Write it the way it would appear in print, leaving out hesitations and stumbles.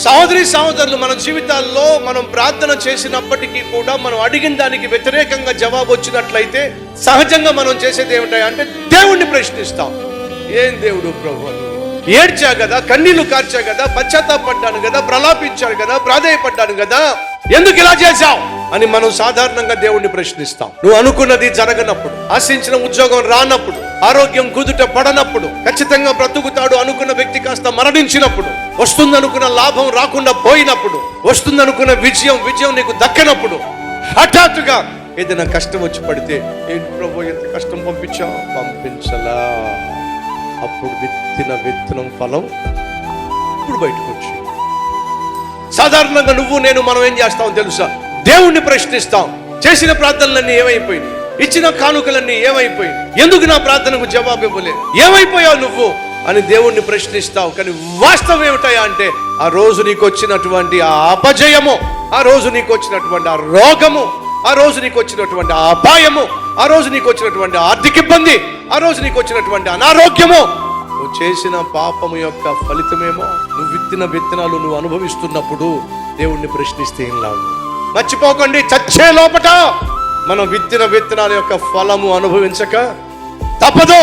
సహోదరి సహోదరులు, మన జీవితాల్లో మనం ప్రార్థన చేసినప్పటికీ కూడా మనం అడిగిన దానికి వ్యతిరేకంగా జవాబు వచ్చినట్లయితే సహజంగా మనం చేసేది ఏమిటంటే దేవుణ్ణి ప్రశ్నిస్తాం. ఏం దేవుడు ప్రభు, ఏడ్చా కదా, కన్నీళ్లు కార్చా కదా, పశ్చాత్తాపడ్డాను కదా, ప్రలాపించాను కదా, ప్రాధేయపడ్డాను కదా, ఎందుకు ఇలా చేశావు అని మనం సాధారణంగా దేవుణ్ణి ప్రశ్నిస్తాం. నువ్వు అనుకున్నది జరగనప్పుడు, ఆశించిన ఉద్యోగం రానప్పుడు, ఆరోగ్యం కుదుట పడనప్పుడు, ఖచ్చితంగా బ్రతుకుతాడు అనుకున్న వ్యక్తి కాస్త మరణించినప్పుడు, వస్తుందనుకున్న లాభం రాకుండా పోయినప్పుడు, వస్తుందనుకున్న విజయం నీకు దక్కనప్పుడు, హఠాత్తుగా ఏదైనా కష్టం వచ్చి పడితే, ఏంటి ప్రభు ఎంత కష్టం పంపించావు, పంపించలా, అప్పుడు విత్తనం ఫలం ఇప్పుడు బయటకు వచ్చి. సాధారణంగా నువ్వు నేను మనం ఏం చేస్తాం తెలుసా? దేవుణ్ణి ప్రశ్నిస్తాం. చేసిన ప్రార్థనలన్నీ ఏమైపోయినాయి, ఇచ్చిన కానుకలన్నీ ఏమైపోయినాయి, ఎందుకు నా ప్రార్థనకు జవాబు ఇవ్వలేదు, ఏమైపోయావు నువ్వు అని దేవుణ్ణి ప్రశ్నిస్తావు. కానీ వాస్తవం ఏమిటయా అంటే, ఆ రోజు నీకు వచ్చినటువంటి ఆ అపజయము, ఆ రోజు నీకు వచ్చినటువంటి ఆ రోగము, ఆ రోజు నీకు వచ్చినటువంటి ఆ అపాయము, ఆ రోజు నీకు వచ్చినటువంటి ఆర్థిక ఇబ్బంది, ఆ రోజు నీకు వచ్చినటువంటి అనారోగ్యము, నువ్వు చేసిన పాపము యొక్క ఫలితమేమో. నువ్వు విత్తిన విత్తనాలు నువ్వు అనుభవిస్తున్నప్పుడు దేవుణ్ణి ప్రశ్నిస్తే ఏం లాభం? మర్చిపోకండి, చచ్చే లోపట మనం విత్తిన విత్తనాల యొక్క ఫలము అనుభవించక తప్పదు.